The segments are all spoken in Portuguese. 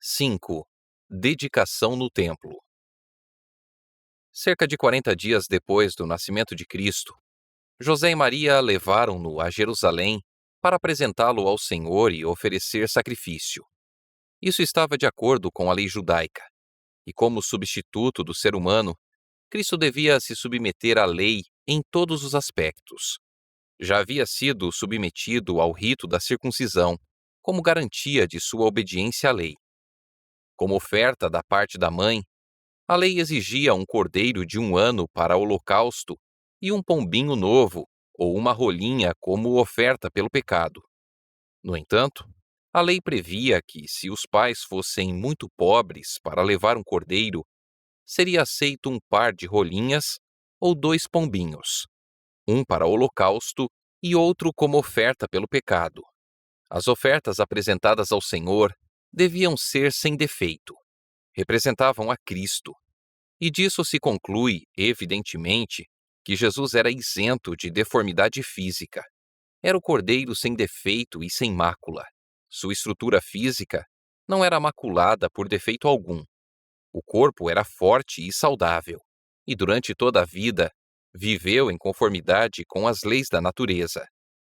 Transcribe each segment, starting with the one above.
5. Dedicação no templo. Cerca de 40 dias depois do nascimento de Cristo, José e Maria levaram-no a Jerusalém para apresentá-lo ao Senhor e oferecer sacrifício. Isso estava de acordo com a lei judaica, e como substituto do ser humano, Cristo devia se submeter à lei em todos os aspectos. Já havia sido submetido ao rito da circuncisão, como garantia de sua obediência à lei. Como oferta da parte da mãe, a lei exigia um cordeiro de 1 ano para holocausto e um pombinho novo ou uma rolinha como oferta pelo pecado. No entanto, a lei previa que, se os pais fossem muito pobres para levar um cordeiro, seria aceito um par de rolinhas ou 2 pombinhos, um para holocausto e outro como oferta pelo pecado. As ofertas apresentadas ao Senhor deviam ser sem defeito. Representavam a Cristo. E disso se conclui, evidentemente, que Jesus era isento de deformidade física. Era o cordeiro sem defeito e sem mácula. Sua estrutura física não era maculada por defeito algum. O corpo era forte e saudável, e durante toda a vida viveu em conformidade com as leis da natureza.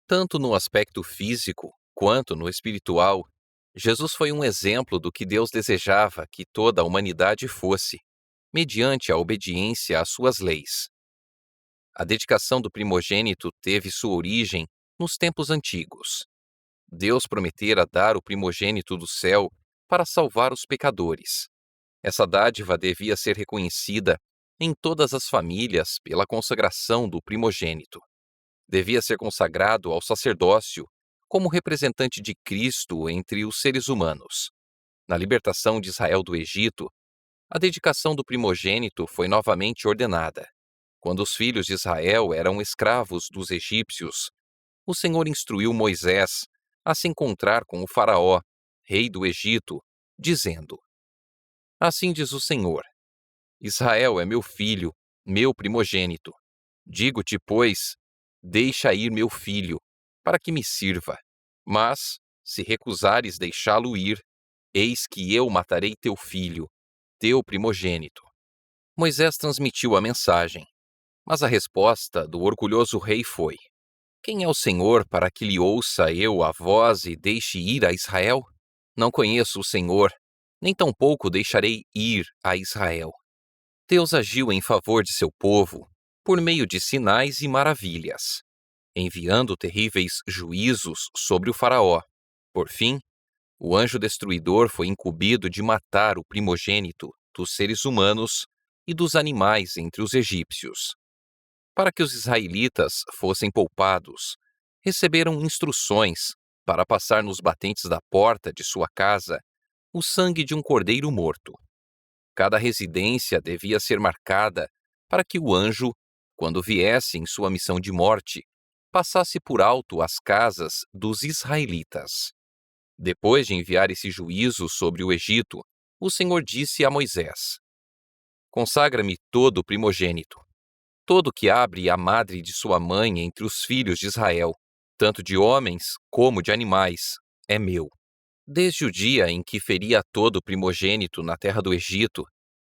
Tanto no aspecto físico quanto no espiritual, Jesus foi um exemplo do que Deus desejava que toda a humanidade fosse, mediante a obediência às suas leis. A dedicação do primogênito teve sua origem nos tempos antigos. Deus prometera dar o primogênito do céu para salvar os pecadores. Essa dádiva devia ser reconhecida em todas as famílias pela consagração do primogênito. Devia ser consagrado ao sacerdócio como representante de Cristo entre os seres humanos. Na libertação de Israel do Egito, a dedicação do primogênito foi novamente ordenada. Quando os filhos de Israel eram escravos dos egípcios, o Senhor instruiu Moisés a se encontrar com o faraó, rei do Egito, dizendo: Assim diz o Senhor: Israel é meu filho, meu primogênito. Digo-te, pois, deixa ir meu filho, para que me sirva. Mas, se recusares deixá-lo ir, eis que eu matarei teu filho, teu primogênito. Moisés transmitiu a mensagem, mas a resposta do orgulhoso rei foi: Quem é o Senhor para que lhe ouça eu a voz e deixe ir a Israel? Não conheço o Senhor, nem tampouco deixarei ir a Israel. Deus agiu em favor de seu povo por meio de sinais e maravilhas, enviando terríveis juízos sobre o faraó. Por fim, o anjo destruidor foi incumbido de matar o primogênito dos seres humanos e dos animais entre os egípcios. Para que os israelitas fossem poupados, receberam instruções para passar nos batentes da porta de sua casa o sangue de um cordeiro morto. Cada residência devia ser marcada para que o anjo, quando viesse em sua missão de morte, passasse por alto as casas dos israelitas. Depois de enviar esse juízo sobre o Egito, o Senhor disse a Moisés: Consagra-me todo o primogênito, todo que abre a madre de sua mãe entre os filhos de Israel, tanto de homens como de animais, é meu. Desde o dia em que feri a todo o primogênito na terra do Egito,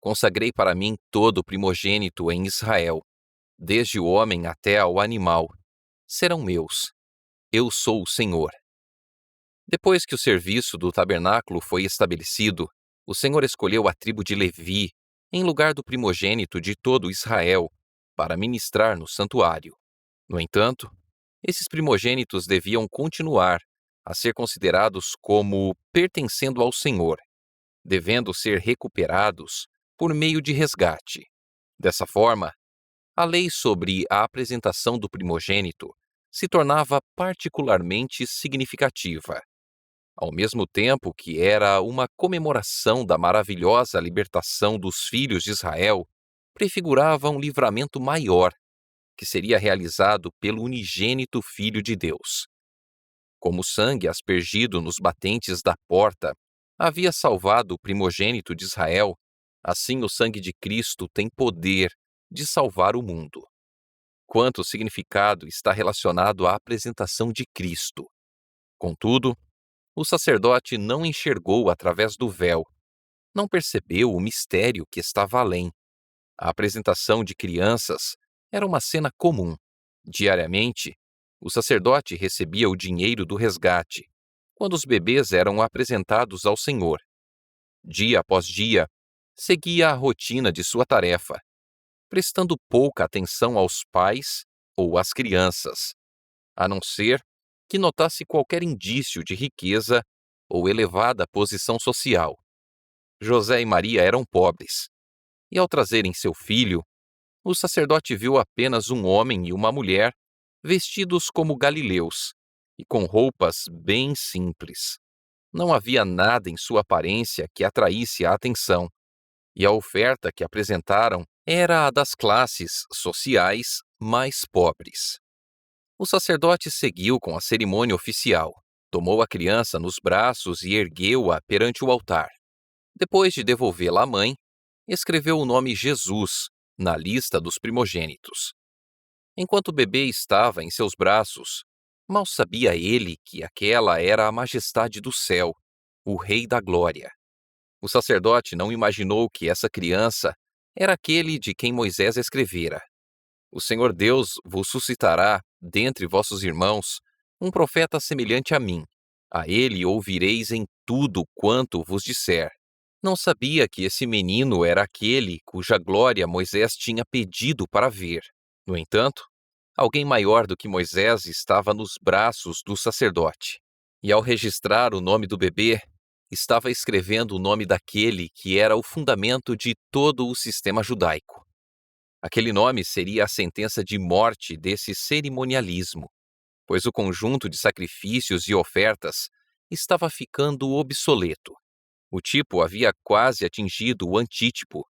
consagrei para mim todo o primogênito em Israel, desde o homem até ao animal. Serão meus. Eu sou o Senhor. Depois que o serviço do tabernáculo foi estabelecido, o Senhor escolheu a tribo de Levi, em lugar do primogênito de todo Israel, para ministrar no santuário. No entanto, esses primogênitos deviam continuar a ser considerados como pertencendo ao Senhor, devendo ser recuperados por meio de resgate. Dessa forma, a lei sobre a apresentação do primogênito se tornava particularmente significativa. Ao mesmo tempo que era uma comemoração da maravilhosa libertação dos filhos de Israel, prefigurava um livramento maior, que seria realizado pelo unigênito Filho de Deus. Como o sangue aspergido nos batentes da porta havia salvado o primogênito de Israel, assim o sangue de Cristo tem poder de salvar o mundo. Quanto significado está relacionado à apresentação de Cristo. Contudo, O sacerdote não enxergou através do véu, não percebeu o mistério que estava além. A apresentação de crianças era uma cena comum. Diariamente, o sacerdote recebia o dinheiro do resgate, quando os bebês eram apresentados ao Senhor. Dia após dia, seguia a rotina de sua tarefa, prestando pouca atenção aos pais ou às crianças, a não ser que notasse qualquer indício de riqueza ou elevada posição social. José e Maria eram pobres, e ao trazerem seu filho, o sacerdote viu apenas um homem e uma mulher vestidos como galileus e com roupas bem simples. Não havia nada em sua aparência que atraísse a atenção, e a oferta que apresentaram era a das classes sociais mais pobres. O sacerdote seguiu com a cerimônia oficial, tomou a criança nos braços e ergueu-a perante o altar. Depois de devolvê-la à mãe, escreveu o nome Jesus na lista dos primogênitos. Enquanto o bebê estava em seus braços, mal sabia ele que aquela era a majestade do céu, o Rei da Glória. O sacerdote não imaginou que essa criança era aquele de quem Moisés escrevera: O Senhor Deus vos suscitará, dentre vossos irmãos, um profeta semelhante a mim. A ele ouvireis em tudo quanto vos disser. Não sabia que esse menino era aquele cuja glória Moisés tinha pedido para ver. No entanto, alguém maior do que Moisés estava nos braços do sacerdote. E ao registrar o nome do bebê, estava escrevendo o nome daquele que era o fundamento de todo o sistema judaico. Aquele nome seria a sentença de morte desse cerimonialismo, pois o conjunto de sacrifícios e ofertas estava ficando obsoleto. O tipo havia quase atingido o antítipo,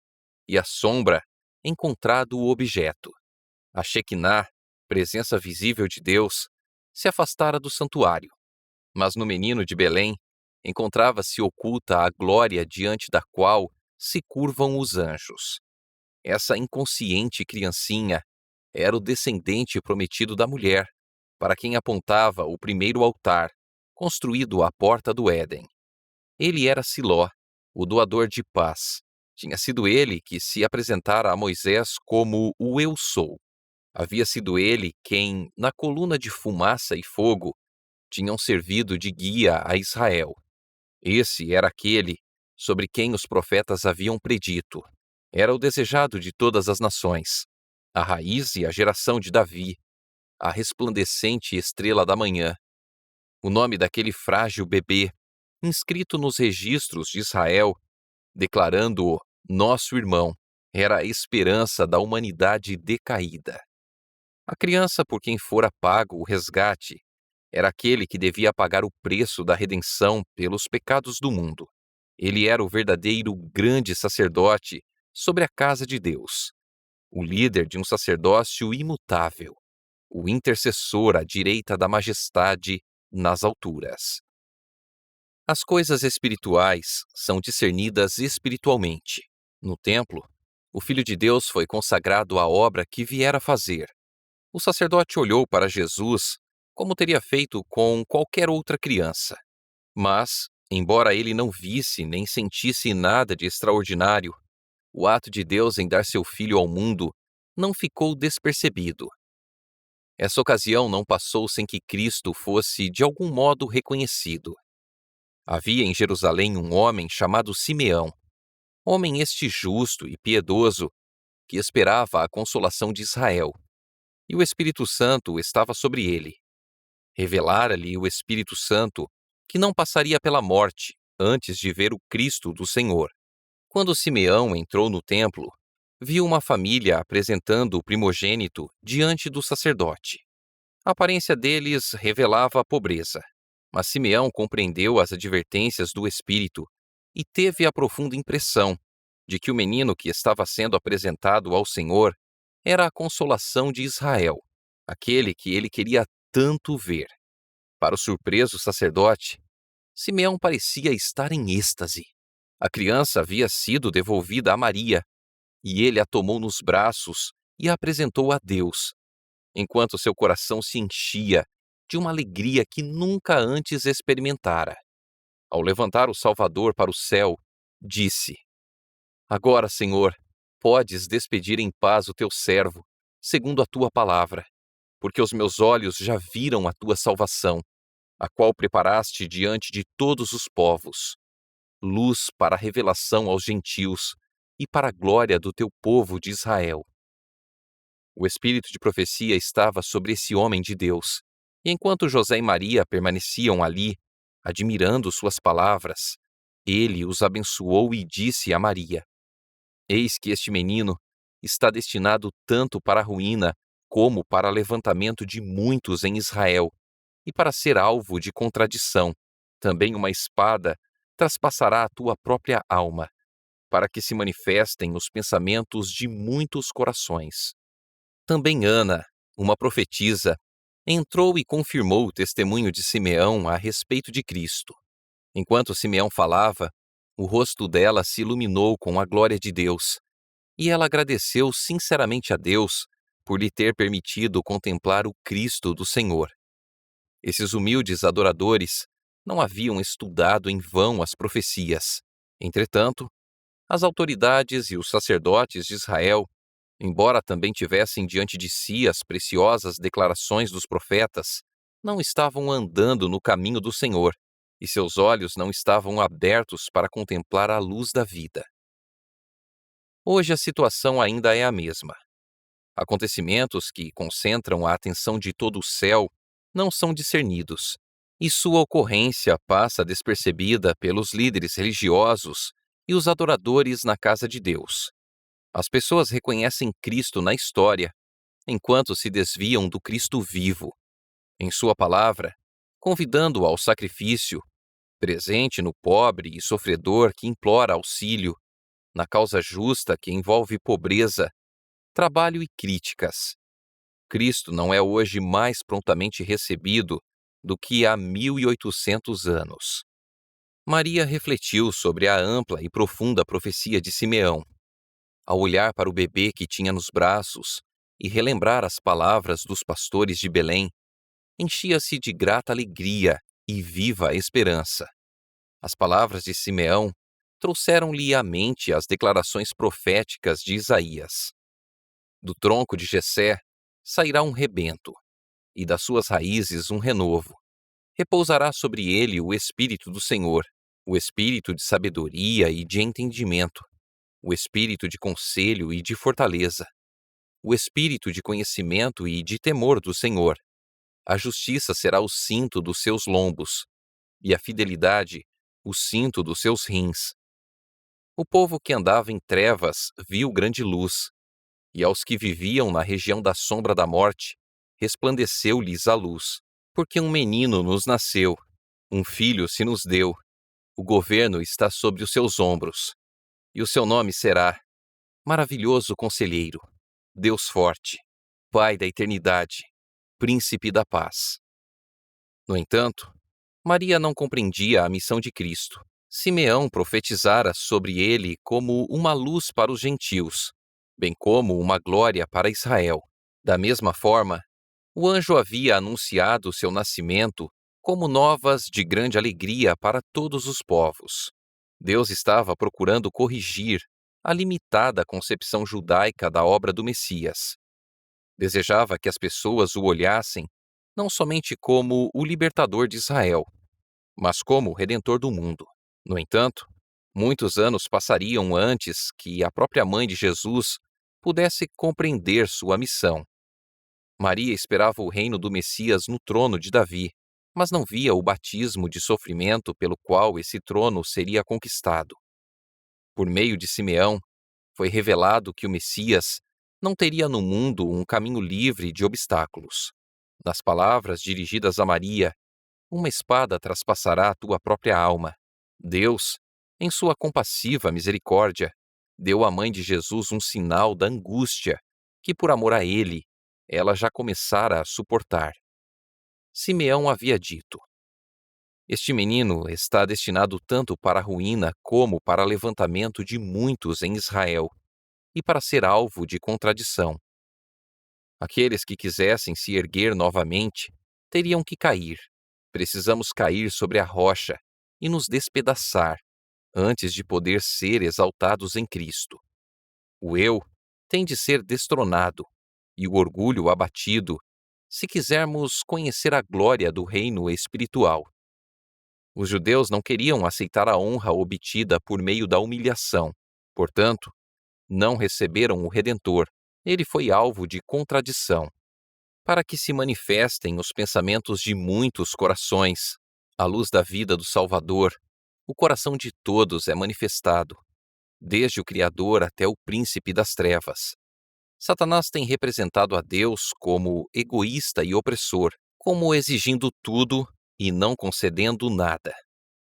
e a sombra encontrado o objeto. A Shekinah, presença visível de Deus, se afastara do santuário, mas no menino de Belém encontrava-se oculta a glória diante da qual se curvam os anjos. Essa inconsciente criancinha era o descendente prometido da mulher, para quem apontava o primeiro altar, construído à porta do Éden. Ele era Siló, o doador de paz. Tinha sido ele que se apresentara a Moisés como o Eu Sou. Havia sido ele quem, na coluna de fumaça e fogo, tinham servido de guia a Israel. Esse era aquele sobre quem os profetas haviam predito. Era o desejado de todas as nações, a raiz e a geração de Davi, a resplandecente estrela da manhã. O nome daquele frágil bebê, inscrito nos registros de Israel, declarando-o nosso irmão, era a esperança da humanidade decaída. A criança por quem fora pago o resgate era aquele que devia pagar o preço da redenção pelos pecados do mundo. Ele era o verdadeiro grande sacerdote sobre a casa de Deus, o líder de um sacerdócio imutável, o intercessor à direita da majestade nas alturas. As coisas espirituais são discernidas espiritualmente. No templo, o Filho de Deus foi consagrado à obra que viera fazer. O sacerdote olhou para Jesus como teria feito com qualquer outra criança. Mas, embora ele não visse nem sentisse nada de extraordinário, o ato de Deus em dar seu filho ao mundo não ficou despercebido. Essa ocasião não passou sem que Cristo fosse de algum modo reconhecido. Havia em Jerusalém um homem chamado Simeão, homem este justo e piedoso, que esperava a consolação de Israel, e o Espírito Santo estava sobre ele. Revelara-lhe o Espírito Santo que não passaria pela morte antes de ver o Cristo do Senhor. Quando Simeão entrou no templo, viu uma família apresentando o primogênito diante do sacerdote. A aparência deles revelava a pobreza, mas Simeão compreendeu as advertências do Espírito e teve a profunda impressão de que o menino que estava sendo apresentado ao Senhor era a consolação de Israel, aquele que ele queria tanto ver. Para o surpreso sacerdote, Simeão parecia estar em êxtase. A criança havia sido devolvida a Maria, e ele a tomou nos braços e a apresentou a Deus, enquanto seu coração se enchia de uma alegria que nunca antes experimentara. ao levantar o Salvador para o céu, disse: Agora, Senhor, podes despedir em paz o teu servo, segundo a tua palavra, porque os meus olhos já viram a tua salvação, a qual preparaste diante de todos os povos, luz para a revelação aos gentios e para a glória do teu povo de Israel. O espírito de profecia estava sobre esse homem de Deus, e enquanto José e Maria permaneciam ali, admirando suas palavras, ele os abençoou e disse a Maria: Eis que este menino está destinado tanto para a ruína como para levantamento de muitos em Israel, e para ser alvo de contradição. Também uma espada traspassará a tua própria alma, para que se manifestem os pensamentos de muitos corações. Também Ana, uma profetisa, entrou e confirmou o testemunho de Simeão a respeito de Cristo. Enquanto Simeão falava, o rosto dela se iluminou com a glória de Deus, e ela agradeceu sinceramente a Deus por lhe ter permitido contemplar o Cristo do Senhor. Esses humildes adoradores não haviam estudado em vão as profecias. Entretanto, as autoridades e os sacerdotes de Israel, embora também tivessem diante de si as preciosas declarações dos profetas, não estavam andando no caminho do Senhor, e seus olhos não estavam abertos para contemplar a luz da vida. Hoje a situação ainda é a mesma. Acontecimentos que concentram a atenção de todo o céu não são discernidos, e sua ocorrência passa despercebida pelos líderes religiosos e os adoradores na casa de Deus. As pessoas reconhecem Cristo na história, enquanto se desviam do Cristo vivo, em sua palavra, convidando-o ao sacrifício, presente no pobre e sofredor que implora auxílio, na causa justa que envolve pobreza, trabalho e críticas. Cristo não é hoje mais prontamente recebido do que há 1800 anos. Maria refletiu sobre a ampla e profunda profecia de Simeão. Ao olhar para o bebê que tinha nos braços e relembrar as palavras dos pastores de Belém, enchia-se de grata alegria e viva esperança. As palavras de Simeão trouxeram-lhe à mente as declarações proféticas de Isaías. Do tronco de Jessé sairá um rebento, e das suas raízes um renovo. Repousará sobre ele o Espírito do Senhor, o Espírito de sabedoria e de entendimento, o Espírito de conselho e de fortaleza, o Espírito de conhecimento e de temor do Senhor. A justiça será o cinto dos seus lombos, e a fidelidade o cinto dos seus rins. O povo que andava em trevas viu grande luz, e aos que viviam na região da sombra da morte, resplandeceu-lhes a luz. Porque um menino nos nasceu, um filho se nos deu, o governo está sobre os seus ombros, e o seu nome será Maravilhoso Conselheiro, Deus Forte, Pai da Eternidade, Príncipe da Paz. No entanto, Maria não compreendia a missão de Cristo. Simeão profetizara sobre ele como uma luz para os gentios, bem como uma glória para Israel. Da mesma forma, o anjo havia anunciado seu nascimento como novas de grande alegria para todos os povos. Deus estava procurando corrigir a limitada concepção judaica da obra do Messias. Desejava que as pessoas o olhassem não somente como o libertador de Israel, mas como o redentor do mundo. No entanto, muitos anos passariam antes que a própria mãe de Jesus pudesse compreender sua missão. Maria esperava o reino do Messias no trono de Davi, mas não via o batismo de sofrimento pelo qual esse trono seria conquistado. Por meio de Simeão, foi revelado que o Messias não teria no mundo um caminho livre de obstáculos. Nas palavras dirigidas a Maria, uma espada traspassará a tua própria alma. Deus, em sua compassiva misericórdia, deu à mãe de Jesus um sinal da angústia que, por amor a ele, ela já começara a suportar. Simeão havia dito: Este menino está destinado tanto para a ruína como para levantamento de muitos em Israel, e para ser alvo de contradição. Aqueles que quisessem se erguer novamente teriam que cair. Precisamos cair sobre a rocha, e nos despedaçar, antes de poder ser exaltados em Cristo. O eu tem de ser destronado e o orgulho abatido, se quisermos conhecer a glória do reino espiritual. Os judeus não queriam aceitar a honra obtida por meio da humilhação. Portanto, não receberam o Redentor. Ele foi alvo de contradição. Para que se manifestem os pensamentos de muitos corações, à luz da vida do Salvador, o coração de todos é manifestado, desde o Criador até o príncipe das trevas. Satanás tem representado a Deus como egoísta e opressor, como exigindo tudo e não concedendo nada,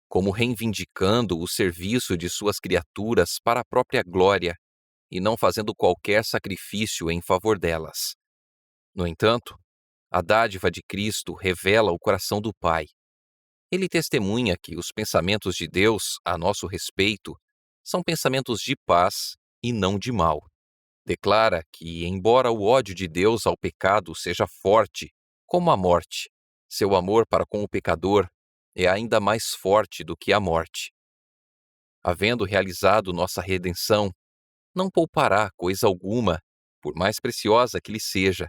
como reivindicando o serviço de suas criaturas para a própria glória e não fazendo qualquer sacrifício em favor delas. No entanto, a dádiva de Cristo revela o coração do Pai. Ele testemunha que os pensamentos de Deus a nosso respeito são pensamentos de paz e não de mal. Declara que, embora o ódio de Deus ao pecado seja forte, como a morte, seu amor para com o pecador é ainda mais forte do que a morte. Havendo realizado nossa redenção, não poupará coisa alguma, por mais preciosa que lhe seja,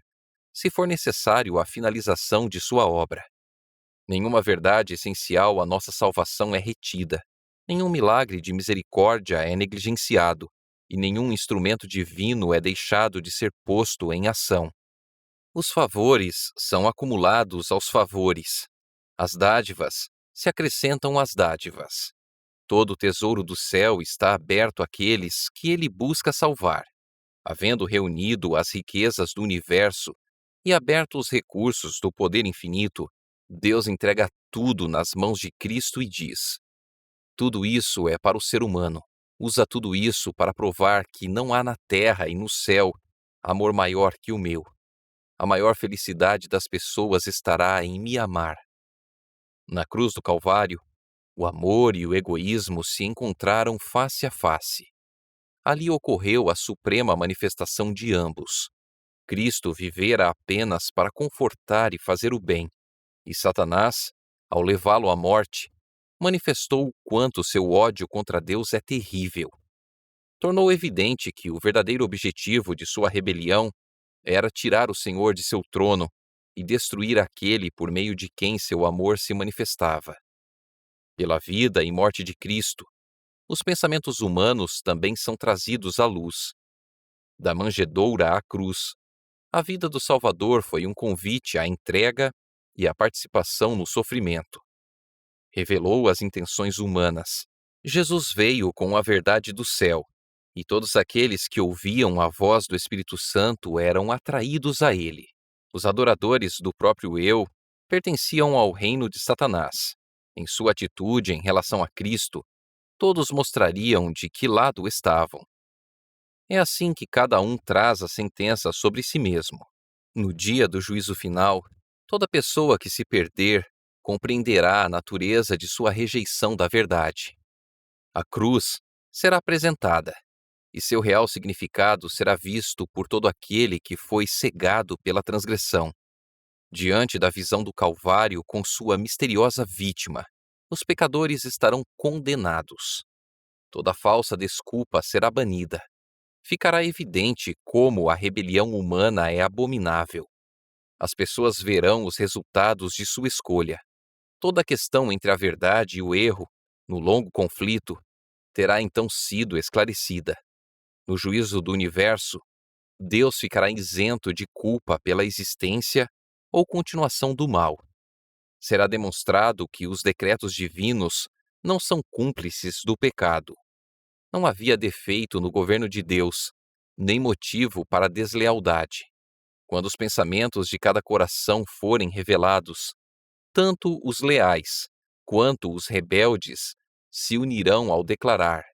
se for necessário a finalização de sua obra. Nenhuma verdade essencial à nossa salvação é retida, nenhum milagre de misericórdia é negligenciado, e nenhum instrumento divino é deixado de ser posto em ação. Os favores são acumulados aos favores. As dádivas se acrescentam às dádivas. Todo o tesouro do céu está aberto àqueles que ele busca salvar. Havendo reunido as riquezas do universo e aberto os recursos do poder infinito, Deus entrega tudo nas mãos de Cristo e diz: tudo isso é para o ser humano. Usa tudo isso para provar que não há na terra e no céu amor maior que o meu. A maior felicidade das pessoas estará em me amar. Na cruz do Calvário, o amor e o egoísmo se encontraram face a face. Ali ocorreu a suprema manifestação de ambos. Cristo vivera apenas para confortar e fazer o bem, e Satanás, ao levá-lo à morte, manifestou o quanto seu ódio contra Deus é terrível. Tornou evidente que o verdadeiro objetivo de sua rebelião era tirar o Senhor de seu trono e destruir aquele por meio de quem seu amor se manifestava. Pela vida e morte de Cristo, os pensamentos humanos também são trazidos à luz. Da manjedoura à cruz, a vida do Salvador foi um convite à entrega e à participação no sofrimento. Revelou as intenções humanas. Jesus veio com a verdade do céu, e todos aqueles que ouviam a voz do Espírito Santo eram atraídos a ele. Os adoradores do próprio eu pertenciam ao reino de Satanás. Em sua atitude em relação a Cristo, todos mostrariam de que lado estavam. É assim que cada um traz a sentença sobre si mesmo. No dia do juízo final, toda pessoa que se perder compreenderá a natureza de sua rejeição da verdade. A cruz será apresentada, e seu real significado será visto por todo aquele que foi cegado pela transgressão. Diante da visão do Calvário com sua misteriosa vítima, os pecadores estarão condenados. Toda falsa desculpa será banida. Ficará evidente como a rebelião humana é abominável. As pessoas verão os resultados de sua escolha. Toda a questão entre a verdade e o erro, no longo conflito, terá então sido esclarecida. No juízo do universo, Deus ficará isento de culpa pela existência ou continuação do mal. Será demonstrado que os decretos divinos não são cúmplices do pecado. Não havia defeito no governo de Deus, nem motivo para deslealdade. Quando os pensamentos de cada coração forem revelados, tanto os leais quanto os rebeldes se unirão ao declarar: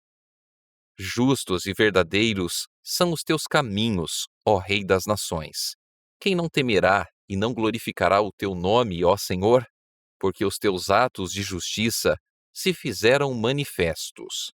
justos e verdadeiros são os teus caminhos, ó Rei das Nações. Quem não temerá e não glorificará o teu nome, ó Senhor? Porque os teus atos de justiça se fizeram manifestos.